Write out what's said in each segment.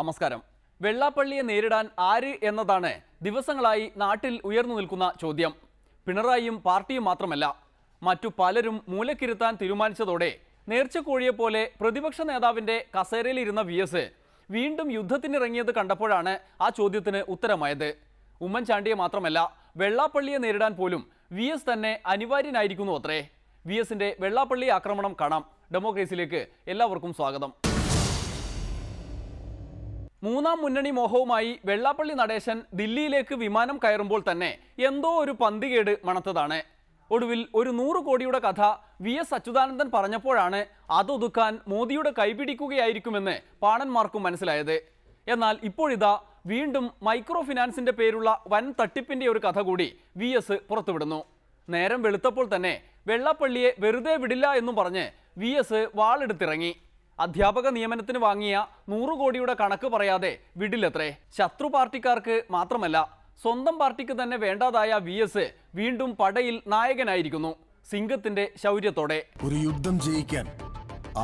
നമസ്കാരം. വെള്ളാപ്പള്ളിയെ നേരിടാൻ ആര് എന്നതാണ് ദിവസങ്ങളായി നാട്ടിൽ ഉയർന്നു നിൽക്കുന്ന ചോദ്യം. പിണറായിയും പാർട്ടിയും മാത്രമല്ല, മറ്റു പലരും മൂലക്കിരുത്താൻ തീരുമാനിച്ചതോടെ നേർച്ചക്കോഴിയെപ്പോലെ പ്രതിപക്ഷ നേതാവിൻ്റെ കസേരയിലിരുന്ന VS വീണ്ടും യുദ്ധത്തിനിറങ്ങിയത് കണ്ടപ്പോഴാണ് ആ ചോദ്യത്തിന് ഉത്തരമായത്. ഉമ്മൻചാണ്ടിയെ മാത്രമല്ല, വെള്ളാപ്പള്ളിയെ നേരിടാൻ പോലും VS തന്നെ അനിവാര്യനായിരിക്കുന്നു അത്രേ. VSന്റെ വെള്ളാപ്പള്ളി ആക്രമണം കാണാം. ഡെമോക്രസിയിലേക്ക് എല്ലാവർക്കും സ്വാഗതം. മൂന്നാം മുന്നണി മോഹവുമായി വെള്ളാപ്പള്ളി നടേശൻ ദില്ലിയിലേക്ക് വിമാനം കയറുമ്പോൾ തന്നെ എന്തോ ഒരു പന്തികേട് മണത്തതാണ്. ഒടുവിൽ ഒരു 100 കോടിയുടെ കഥ VS അച്യുതാനന്ദൻ പറഞ്ഞപ്പോഴാണ് അതൊതുക്കാൻ മോദിയുടെ കൈപിടിക്കുകയായിരിക്കുമെന്ന് പാണന്മാർക്കും മനസ്സിലായത്. എന്നാൽ ഇപ്പോഴിതാ വീണ്ടും മൈക്രോ ഫിനാൻസിന്റെ പേരുള്ള വൻ തട്ടിപ്പിന്റെ ഒരു കഥ കൂടി VS പുറത്തുവിടുന്നു. നേരം വെളുത്തപ്പോൾ തന്നെ വെള്ളാപ്പള്ളിയെ വെറുതെ വിടില്ല എന്നും പറഞ്ഞ് VS വാളെടുത്തിറങ്ങി. അധ്യാപക നിയമനത്തിന് വാങ്ങിയ 100 കോടിയുടെ കണക്ക് പറയാതെ വിടില്ലത്രേ. ശത്രു പാർട്ടിക്കാർക്ക് മാത്രമല്ല, സ്വന്തം പാർട്ടിക്ക് തന്നെ വേണ്ടാതായ VS വീണ്ടും പടയിൽ നായകനായിരിക്കുന്നു, സിംഗത്തിന്റെ ശൗര്യത്തോടെ. ഒരു യുദ്ധം ജയിക്കാൻ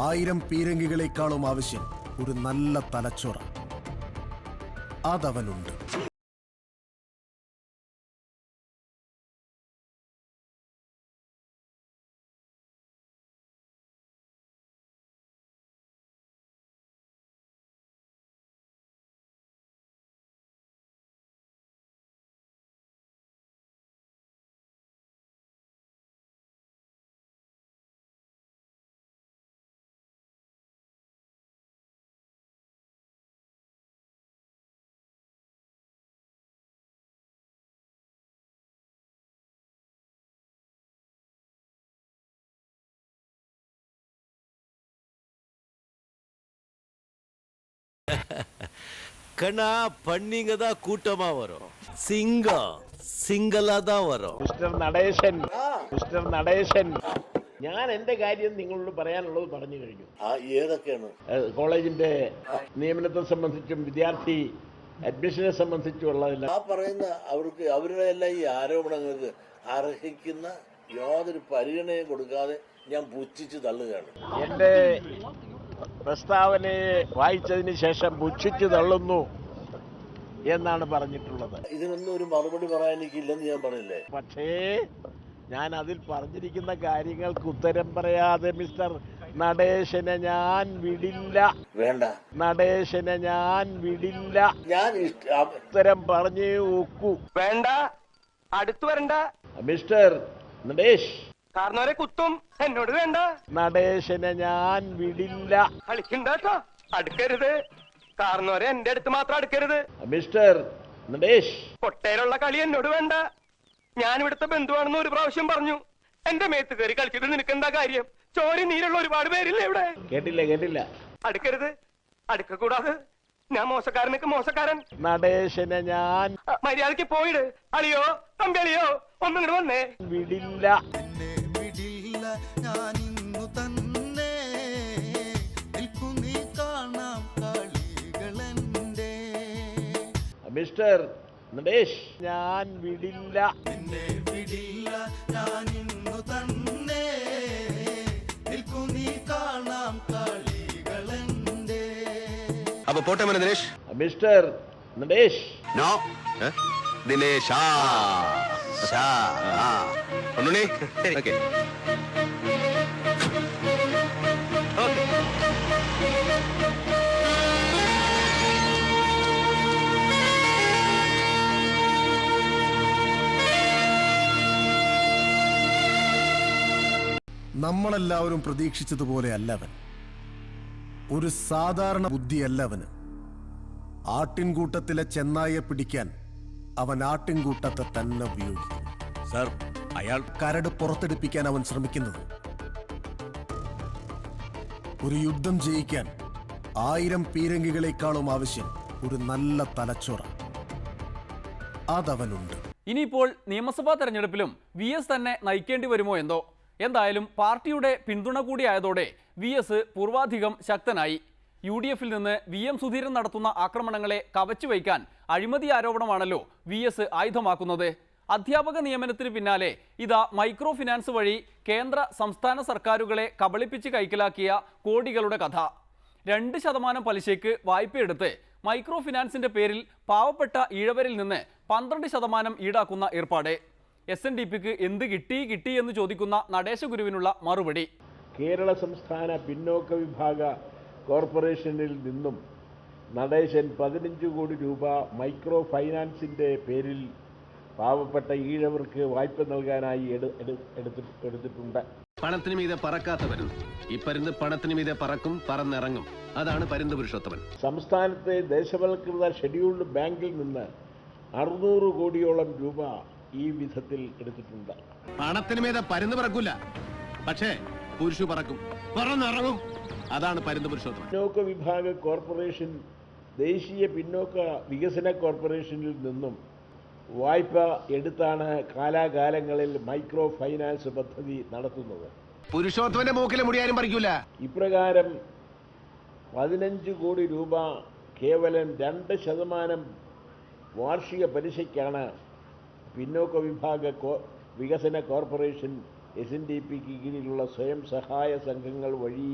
1000 പീരങ്കികളെക്കാളും ആവശ്യം ഒരു നല്ല തലച്ചോറ. അതവനുണ്ട്. கண்ணா பண்ணிங்க தான் கூட்டமா வரும், சிங்கம் சிங்களா தான் வரும். മിസ്റ്റർ നടേശൻ, ഞാൻ എന്റെ കാര്യം നിങ്ങളോട് പറയാനുള്ളത് പറഞ്ഞു കഴിഞ്ഞു. ഏതൊക്കെയാണ്? കോളേജിന്റെ നിയമനത്തെ സംബന്ധിച്ചും വിദ്യാർത്ഥി അഡ്മിഷനെ സംബന്ധിച്ചുള്ളതെല്ലാം. ആ പറയുന്ന അവർക്ക് അവരുടെ എല്ലാം ഈ ആരോപണങ്ങൾക്ക് അർഹിക്കുന്ന യാതൊരു പരിഗണനയും കൊടുക്കാതെ ഞാൻ പുച്ഛിച്ച് തള്ളുകയാണ്. എന്റെ പ്രസ്താവനയെ വായിച്ചതിന് ശേഷം പുച്ഛിച്ചു തള്ളുന്നു എന്നാണ് പറഞ്ഞിട്ടുള്ളത്. ഇതിനൊന്നും ഒരു മറുപടി പറയാൻ എനിക്കില്ലെന്ന് ഞാൻ പറഞ്ഞില്ലേ. പക്ഷേ ഞാൻ അതിൽ പറഞ്ഞിരിക്കുന്ന കാര്യങ്ങൾക്ക് ഉത്തരം പറയാതെ മിസ്റ്റർ നടേശനെ ഞാൻ വിടില്ല. വേണ്ട, നടേശനെ ഞാൻ വിടില്ല. ഞാൻ ഉത്തരം പറഞ്ഞേ ഒക്കൂ. വേണ്ട, അടുത്തു വരണ്ട. മിസ്റ്റർ നടേശ്, കാരണവരെ കുത്തും. എന്നോട് വേണ്ട. നടേശനെ ഞാൻ വിടില്ല. കളിക്കണ്ടോ, അടുക്കരുത്. കാരണവരെ എന്റെ അടുത്ത് മാത്രം അടുക്കരുത്. മിസ്റ്റർ നടേശ്, കൊട്ടയിലുള്ള കളി എന്നോട് വേണ്ട. ഞാൻ ഇവിടുത്തെ ബന്ധുവാണെന്ന് ഒരു പ്രാവശ്യം പറഞ്ഞു. എന്റെ മേത്ത് കയറി കളിച്ചിട്ട് നിനക്ക് എന്താ കാര്യം? ചോരി നീരുള്ള ഒരുപാട് പേരില്ലേ ഇവിടെ? കേട്ടില്ല. അടുക്കരുത്, അടുക്കൂടാതെ. ഞാൻ മോശക്കാരനൊക്കെ മോശക്കാരൻ. നടേശനെ ഞാൻ മര്യാദക്ക് പോയിട്. അളിയോ തമ്പി, അളിയോ ഒന്നിങ്ങോട്ട് വന്നേ. വിടില്ല. മിസ്റ്റർ നടേശ്, ഞാൻ വിടില്ല. അപ്പൊ പോട്ടെ മോനെ ദിനേശ്. Mister Natesh, no Dinesh. ഒന്നുണി. ഓക്കെ. നമ്മളെല്ലാവരും പ്രതീക്ഷിച്ചതുപോലെ അല്ലവൻ. ഒരു സാധാരണ ബുദ്ധിയല്ല അവന്. ആട്ടിൻകൂട്ടത്തിലെ ചെന്നായെ പിടിക്കാൻ അവൻ ആട്ടിൻകൂട്ടത്തെ തന്നെ ഉപയോഗിക്കും. സർ, അയാൾ കരട് പുറത്തെടുപ്പിക്കാൻ അവൻ ശ്രമിക്കുന്നത്. ഒരു യുദ്ധം ജയിക്കാൻ 1000 പീരങ്കികളെക്കാളും ആവശ്യം ഒരു നല്ല തലച്ചോറ. അതവനുണ്ട്. ഇനിയിപ്പോൾ നിയമസഭാ തെരഞ്ഞെടുപ്പിലും VS തന്നെ നയിക്കേണ്ടി വരുമോ എന്തോ. എന്തായാലും പാർട്ടിയുടെ പിന്തുണ കൂടിയായതോടെ VS പൂർവാധികം ശക്തനായി. UDF-ൽ നിന്ന് VM സുധീരൻ നടത്തുന്ന ആക്രമണങ്ങളെ കവച്ചു വയ്ക്കാൻ അഴിമതി ആരോപണമാണല്ലോ VS ആയുധമാക്കുന്നത്. അധ്യാപക നിയമനത്തിന് പിന്നാലെ ഇതാ മൈക്രോ ഫിനാൻസ് വഴി കേന്ദ്ര സംസ്ഥാന സർക്കാരുകളെ കബളിപ്പിച്ച് കൈക്കലാക്കിയ കോടികളുടെ കഥ. 2% പലിശയ്ക്ക് വായ്പയെടുത്ത് മൈക്രോ ഫിനാൻസിന്റെ പേരിൽ പാവപ്പെട്ട ഈഴവരിൽ നിന്ന് 12% ഈടാക്കുന്ന ഏർപ്പാട്. SNDPക്ക് എന്ത് കിട്ടി എന്ന് ചോദിക്കുന്ന നടേശ ഗുരുവിനുള്ള മറുപടി. കേരള സംസ്ഥാന പിന്നോക്ക വിഭാഗ കോർപ്പറേഷനിൽ നിന്നും നടേശൻ 15 കോടി രൂപ മൈക്രോ ഫൈനാൻസിൻ്റെ പേരിൽ പാവപ്പെട്ട ഈഴവർക്ക് വായ്പ നൽകാനായി എടുത്തിട്ടുണ്ട്. പണത്തിന് മീതെ പറക്കാത്തവൻ ഈ പരുന്ത് പണത്തിന് മീതെ പറക്കും, പറന്നിറങ്ങും. അതാണ് പരുന്ത് പുരുഷോത്തമൻ. സംസ്ഥാനത്തെ ദേശവൽകൃത ഷെഡ്യൂൾഡ് ബാങ്കിൽ നിന്ന് 600 കോടിയോളം രൂപ ഈ വിധത്തിൽ എടുത്തിട്ടുണ്ട്. പണത്തിന് മീതെ പരുന്ത് പറക്കൂല, പക്ഷേ പുരുഷു പറക്കും, പറന്നിറങ്ങും. അതാണ് പരുന്ത് പുരുഷോത്തമൻ. പിന്നോക്ക വിഭാഗ കോർപ്പറേഷൻ ദേശീയ പിന്നോക്ക വികസന കോർപ്പറേഷനിൽ നിന്നും വായ്പ എടുത്താണ് കാലാകാലങ്ങളിൽ മൈക്രോ ഫൈനാൻസ് പദ്ധതി നടത്തുന്നത്. പുരുഷോത്തമന്റെ മൂക്കിലെ മുടിയാരും പറിക്കൂല. ഇപ്രകാരം 15 കോടി രൂപ കേവലം 2% വാർഷിക പലിശയ്ക്കാണ് പിന്നോക്ക വിഭാഗ വികസന കോർപ്പറേഷൻ SNDPക്ക് കീഴിലുള്ള സ്വയം സഹായ സംഘങ്ങൾ വഴി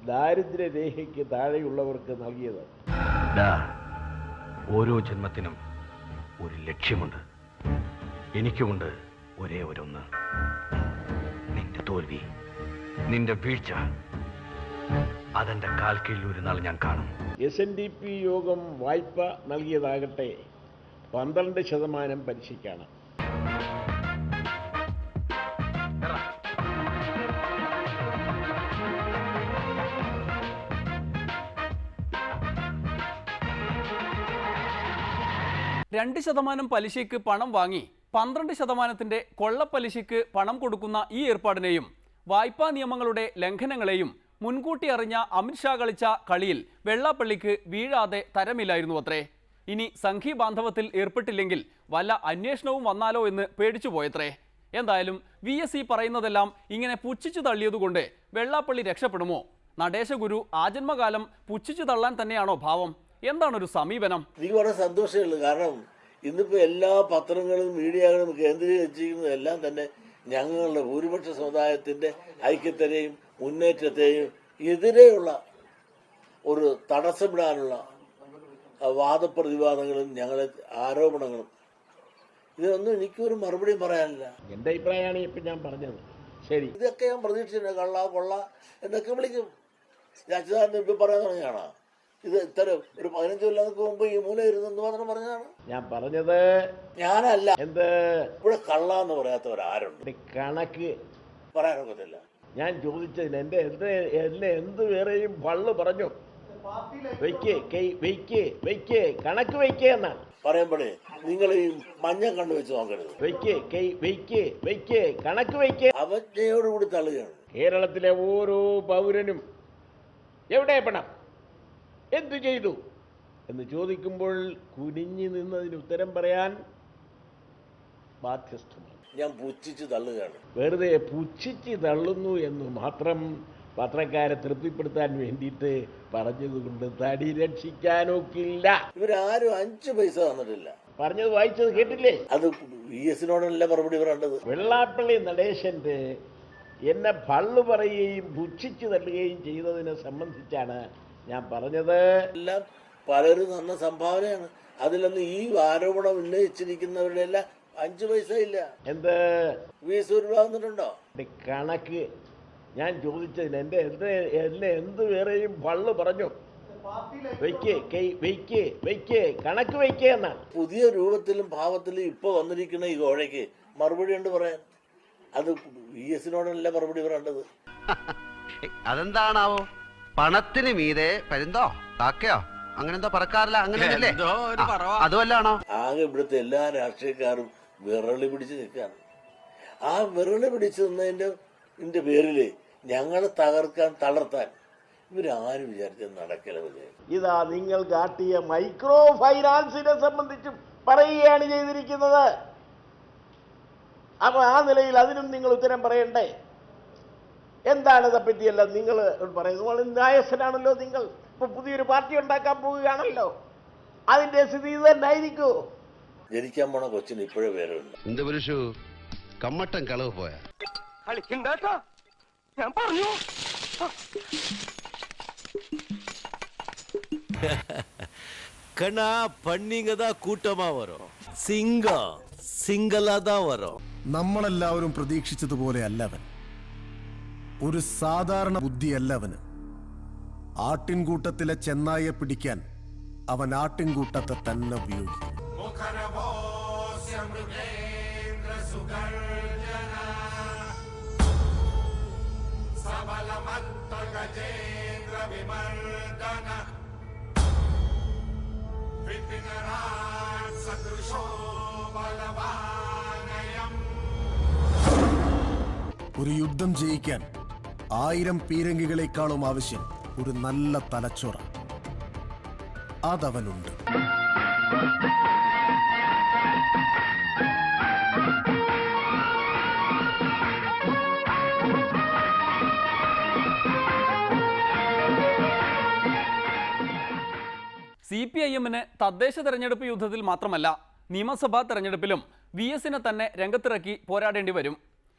ദാരിദ്ര്യരേഖയ്ക്ക് താഴെയുള്ളവർക്ക് നൽകിയത്. ഓരോ ജന്മത്തിനും ഒരു ലക്ഷ്യമുണ്ട്. എനിക്കുമുണ്ട് ഒരേ ഒരൊന്ന്. നിന്റെ തോൽവി, നിന്റെ വീഴ്ച, അതെന്റെ കാൽ കീഴിൽ ഒരു നാൾ ഞാൻ കാണും. SNDP യോഗം വായ്പ നൽകിയതാകട്ടെ 12% പലിശയ്ക്കാണ്. രണ്ട് 2% പലിശയ്ക്ക് പണം വാങ്ങി 12% കൊള്ളപ്പലിശയ്ക്ക് പണം കൊടുക്കുന്ന ഈ ഏർപ്പാടിനെയും വായ്പാ നിയമങ്ങളുടെ ലംഘനങ്ങളെയും മുൻകൂട്ടി അറിഞ്ഞ അമിത്ഷാ കളിച്ച കളിയിൽ വെള്ളാപ്പള്ളിക്ക് വീഴാതെ തരമില്ലായിരുന്നു അത്രേ. ഇനി സംഘി ബാന്ധവത്തിൽ ഏർപ്പെട്ടില്ലെങ്കിൽ വല്ല അന്വേഷണവും വന്നാലോ എന്ന് പേടിച്ചു പോയത്രേ. എന്തായാലും VS പറയുന്നതെല്ലാം ഇങ്ങനെ പുച്ഛിച്ചു തള്ളിയതുകൊണ്ട് വെള്ളാപ്പള്ളി രക്ഷപ്പെടുമോ? നടേശ ഗുരു ആജന്മകാലം പുച്ഛിച്ചു തള്ളാൻ തന്നെയാണോ ഭാവം? എന്താണൊരു സമീപനം? എനിക്ക് വളരെ സന്തോഷമുള്ളൂ. കാരണം ഇന്നിപ്പോൾ എല്ലാ പത്രങ്ങളും മീഡിയകളും കേന്ദ്രീകരിച്ചിരിക്കുന്നതെല്ലാം തന്നെ ഞങ്ങളുടെ ഭൂരിപക്ഷ സമുദായത്തിൻ്റെ ഐക്യത്തെയും മുന്നേറ്റത്തെയും എതിരെയുള്ള ഒരു തടസ്സമിടാനുള്ള വാദപ്രതിവാദങ്ങളും ഞങ്ങളെ ആരോപണങ്ങളും, ഇതൊന്നും എനിക്കൊരു മറുപടിയും പറയാനില്ല. എൻ്റെ അഭിപ്രായമാണ് ഇപ്പം ഞാൻ പറഞ്ഞത്. ശരി, ഇതൊക്കെ ഞാൻ പ്രതീക്ഷിച്ചിട്ടുണ്ട്. കള്ള കൊള്ള എന്നൊക്കെ വിളിക്കും. അച്യുതാനന്ദൻ ഇപ്പം പറയാൻ തുടങ്ങിയാണ്. ഇത് ഇത്തരം ഒരു 15 കൊല്ലങ്ങൾക്ക് മുമ്പ് ഈ മൂല ഇരുന്നെന്ന് മാത്രം പറഞ്ഞതാണ് ഞാൻ പറഞ്ഞത്. ഞാനല്ല. എന്ത് ഇവിടെ കള്ള എന്ന് പറയാത്തവരാരുണ്ട്? കണക്ക് പറയാനൊക്കത്തില്ല. ഞാൻ ചോദിച്ചതിന് എന്നെ എന്ത് വേറെയും പള്ളു പറഞ്ഞു. വെയ്ക്കേ കണക്ക് വെയ്ക്കേ എന്നാണ് പറയുമ്പോഴേ നിങ്ങൾ ഈ മഞ്ഞ കണ്ടു വെച്ച് നോക്കരുത്. വെയ്ക്കേ കണക്ക് വെയ്ക്കേ. അവജ്ഞയോടുകൂടി തള്ളുകയാണ്. കേരളത്തിലെ ഓരോ പൗരനും എവിടെ പണം, എന്തു ചെയ്തു എന്ന് ചോദിക്കുമ്പോൾ കുനിഞ്ഞു നിന്നതിന് ഉത്തരം പറയാൻ ബാധ്യസ്ഥമാണ്. ഞാൻ പുച്ഛിച്ച് തള്ളുകയാണ്. വെറുതെ പുച്ഛിച്ച് തള്ളുന്നു എന്ന് മാത്രം പത്രക്കാരെ തൃപ്തിപ്പെടുത്താൻ വേണ്ടിയിട്ട് പറഞ്ഞതുകൊണ്ട് തടി രക്ഷിക്കാനൊക്കില്ല. ഇവരാരും 5 പൈസ തന്നിട്ടില്ല. പറഞ്ഞത് വായിച്ചത് കേട്ടില്ലേ? അത് VS-നോടല്ല മറുപടി പറയേണ്ടത്. വെള്ളാപ്പള്ളി നടേശന്റെ എന്നെ പള്ളു പറയുകയും പുച്ഛിച്ച് തള്ളുകയും ചെയ്തതിനെ സംബന്ധിച്ചാണ് ഞാൻ പറഞ്ഞത്. എല്ലാം പലരും തന്ന സംഭാവനയാണ്. അതിലൊന്നും ഈ ആരോപണം ഉന്നയിച്ചിരിക്കുന്നവരുടെ എല്ലാം 5 പൈസ ഇല്ല. എന്ത് VS രൂപ തന്നിട്ടുണ്ടോ? കണക്ക് ഞാൻ ചോദിച്ചതിന് എന്നെ എന്ത് വേറെയും പള്ളു പറഞ്ഞു. വെയ്ക്കേ കണക്ക് വെയ്ക്കേ എന്നാണ്. പുതിയ രൂപത്തിലും ഭാവത്തിലും ഇപ്പൊ വന്നിരിക്കുന്ന ഈ കോഴയ്ക്ക് മറുപടി ഉണ്ട് പറയാൻ. അത് VS-നോടല്ല മറുപടി പറയേണ്ടത്. അതെന്താണാവോ? പണത്തിന് മീതെ പരുന്തോ കാക്കയോ അങ്ങനെന്തോ പറക്കാറില്ല, അങ്ങനെ അതുമല്ലാണോ? ആകെ ഇവിടുത്തെ എല്ലാ രാഷ്ട്രീയക്കാരും വിരളി പിടിച്ച് നിൽക്കാണ്. ആ വിരളി പിടിച്ച് നിന്നതിന്റെ പേരില് ഞങ്ങളെ തകർക്കാൻ തളർത്താൻ ഇവരാരും വിചാരിച്ചത് നടക്കലത്. ഇതാ നിങ്ങൾ കാട്ടിയ മൈക്രോ ഫൈനാൻസിനെ സംബന്ധിച്ചും പറയുകയാണ് ചെയ്തിരിക്കുന്നത്. അപ്പൊ ആ നിലയിൽ അതിനും നിങ്ങൾ ഉത്തരം പറയണ്ടേ? എന്താണ് ഇതേപ്പറ്റിയല്ല നിങ്ങൾ പറയുന്നത്? ന്യായസ്ഥനാണല്ലോ നിങ്ങൾ. ഇപ്പൊ പുതിയൊരു പാർട്ടി ഉണ്ടാക്കാൻ പോവുകയാണല്ലോ. അതിന്റെ സ്ഥിതി ഇത് തന്നെ ആയിരിക്കുമോ? ജനിക്കാൻ പോണ കൊച്ചിന് ഇപ്പോഴേ പേരുണ്ട്. എന്ത് പുരുഷു കമ്മട്ടൻ കളവ് പോയ കളിക്കണ്ടാ, ഞാൻ പറഞ്ഞു. கண்ணா பண்ணிங்க தான் கூட்டமா வரும். சிங்கம் സിംഗിളാ தான் വരും. നമ്മളെല്ലാവരും പ്രതീക്ഷിച്ചതുപോലെ അല്ലവൻ. ഒരു സാധാരണ ബുദ്ധിയല്ല അവന്. ആട്ടിൻകൂട്ടത്തിലെ ചെന്നായെ പിടിക്കാൻ അവൻ ആട്ടിൻകൂട്ടത്തെ തന്നെ ഉപയോഗിക്കും. ഒരു യുദ്ധം ജയിക്കാൻ 1000 പീരങ്കികളെക്കാളും ആവശ്യം ഒരു നല്ല തലച്ചോറ. അതവനുണ്ട്. CPIM-ന് തദ്ദേശ തെരഞ്ഞെടുപ്പ് യുദ്ധത്തിൽ മാത്രമല്ല നിയമസഭാ തെരഞ്ഞെടുപ്പിലും VS-നെ തന്നെ രംഗത്തിറക്കി പോരാടേണ്ടി വരും.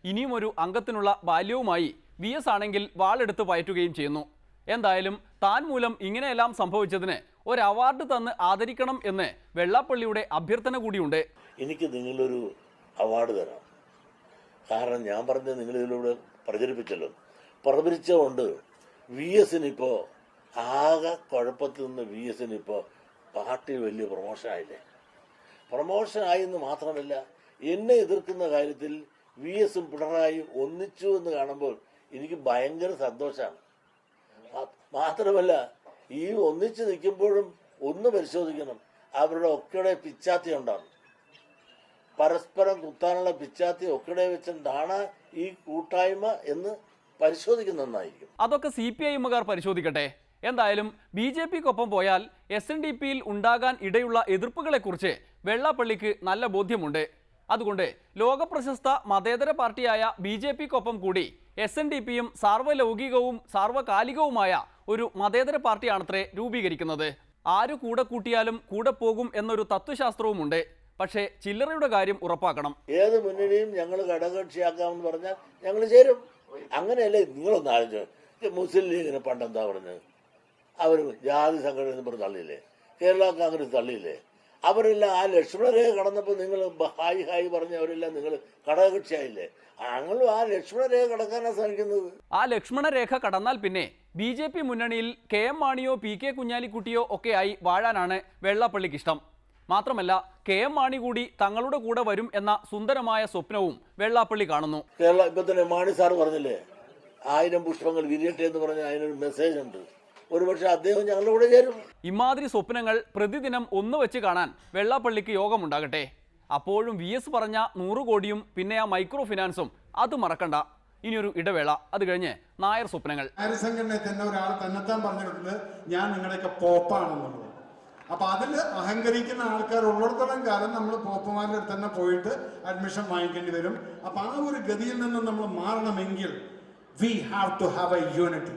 ഇനിയും ഒരു അംഗത്തിനുള്ള ബാല്യവുമായി VS ആണെങ്കിൽ വാളെടുത്ത് പയറ്റുകയും ചെയ്യുന്നു. എന്തായാലും താൻ മൂലം ഇങ്ങനെയെല്ലാം സംഭവിച്ചതിന് ഒരു അവാർഡ് തന്ന് ആദരിക്കണം എന്ന് വെള്ളാപ്പള്ളിയുടെ അഭ്യർത്ഥന കൂടിയുണ്ട്. എനിക്ക് നിങ്ങളൊരു അവാർഡ് തരാം. കാരണം ഞാൻ പറഞ്ഞത് നിങ്ങളിതിലൂടെ പ്രചരിപ്പിച്ചല്ലോ. പ്രചരിച്ചുകൊണ്ട് VS-നിപ്പോൾ ആകെ കുഴപ്പത്തിൽ നിന്ന് VS-നിപ്പോൾ പാർട്ടി വലിയ പ്രൊമോഷൻ ആയില്ലേ. പ്രൊമോഷൻ ആയെന്ന് മാത്രമല്ല, എന്നെ എതിർക്കുന്ന കാര്യത്തിൽ VS-ഉം പിണറായി ഒന്നിച്ചു എന്ന് കാണുമ്പോൾ എനിക്ക് ഭയങ്കര സന്തോഷമാണ്. മാത്രമല്ല, ഈ ഒന്നിച്ച് നിൽക്കുമ്പോഴും ഒന്ന് പരിശോധിക്കണം, അവരുടെ ഒക്കെയുടെ പിച്ചാത്തി ഉണ്ടാകും. പരസ്പരം കുത്താനുള്ള പിച്ചാത്തി ഒക്കെടെ വെച്ചിട്ടാണ് ഈ കൂട്ടായ്മ എന്ന് പരിശോധിക്കുന്ന നന്നായിരിക്കും. അതൊക്കെ CPIM-കാർ പരിശോധിക്കട്ടെ. എന്തായാലും BJP-ക്കൊപ്പം പോയാൽ SNDP-യിൽ ഉണ്ടാകാൻ ഇടയുള്ള എതിർപ്പുകളെക്കുറിച്ച് വെള്ളാപ്പള്ളിക്ക് നല്ല ബോധ്യമുണ്ട്. അതുകൊണ്ട് ലോകപ്രശസ്ത മതേതര പാർട്ടിയായ BJP-ക്കൊപ്പം കൂടി SNDP-യും സാർവലൗകികവും സാർവകാലികവുമായ ഒരു മതേതര പാർട്ടിയാണത്രേ രൂപീകരിക്കുന്നത്. ആര് കൂടെ കൂട്ടിയാലും കൂടെ പോകും എന്നൊരു തത്വശാസ്ത്രവുമുണ്ട്. പക്ഷേ ചില്ലറയുടെ കാര്യം ഉറപ്പാക്കണം. ഏത് മുന്നണിയും ഞങ്ങൾ ഘടകകക്ഷിയാക്കാമെന്ന് പറഞ്ഞാൽ ഞങ്ങൾ ചേരും. അങ്ങനെയല്ലേ നിങ്ങളൊന്ന് ആലോചിച്ചു. മുസ്ലിം ലീഗിന് പണ്ടെന്താ പറഞ്ഞത്? അവർ ജാതി സംഘടന എന്ന് പറഞ്ഞ് തള്ളിയില്ലേ? കേരള കോൺഗ്രസ് തള്ളിയില്ലേ? അവരെല്ലാം ആ ലക്ഷ്മണരേഖ കടന്നപ്പോൾ നിങ്ങൾ ഹായ് ഹായ് പറഞ്ഞ് അവരെല്ലാം നിങ്ങൾ ഘടകകക്ഷിയായില്ലേ? ഞങ്ങളും ആ ലക്ഷ്മണരേഖ കടക്കാനാണ് ശ്രമിക്കുന്നത്. ആ ലക്ഷ്മണരേഖ കടന്നാൽ പിന്നെ BJP മുന്നണിയിൽ KM മാണിയോ PK കുഞ്ഞാലിക്കുട്ടിയോ ഒക്കെയായി വാഴാനാണ് വെള്ളാപ്പള്ളിക്ക് ഇഷ്ടം. മാത്രമല്ല KM മാണി കൂടി തങ്ങളുടെ കൂടെ വരും എന്ന സുന്ദരമായ സ്വപ്നവും വെള്ളാപ്പള്ളി കാണുന്നു. കേരള ഇപ്പൊ തന്നെ മാണി സാർ പറഞ്ഞില്ലേ, 1000 പുഷ്പങ്ങൾ വിരിയട്ടെ എന്ന് പറഞ്ഞ അതിനൊരു മെസ്സേജ് ഉണ്ട്. ഒരുപക്ഷെ അദ്ദേഹം ഞങ്ങളുടെ കൂടെ ചേരും. ഇമാതിരി സ്വപ്നങ്ങൾ പ്രതിദിനം ഒന്ന് വെച്ച് കാണാൻ വെള്ളാപ്പള്ളിക്ക് യോഗമുണ്ടാകട്ടെ. അപ്പോഴും VS പറഞ്ഞ 100 കോടിയും പിന്നെ ആ മൈക്രോ ഫിനാൻസും അത് മറക്കണ്ട. ഇനിയൊരു ഇടവേള, അത് കഴിഞ്ഞ് നായർ സ്വപ്നങ്ങൾ. നായർ സംഘടനയെ തന്നെ ഒരാൾ തന്നെത്താൻ പറഞ്ഞിട്ടുണ്ട്, ഞാൻ നിങ്ങളുടെയൊക്കെ പോപ്പാണെന്നുള്ളത്. അപ്പൊ അതിൽ അഹങ്കരിക്കുന്ന ആൾക്കാർ ഉള്ളിടത്തോളം കാലം നമ്മൾ പോപ്പുമാരുടെ അടുത്ത് തന്നെ പോയിട്ട് അഡ്മിഷൻ വാങ്ങിക്കേണ്ടി വരും. അപ്പൊ ആ ഒരു ഗതിയിൽ നിന്ന് നമ്മൾ മാറണമെങ്കിൽ we have to have a unity.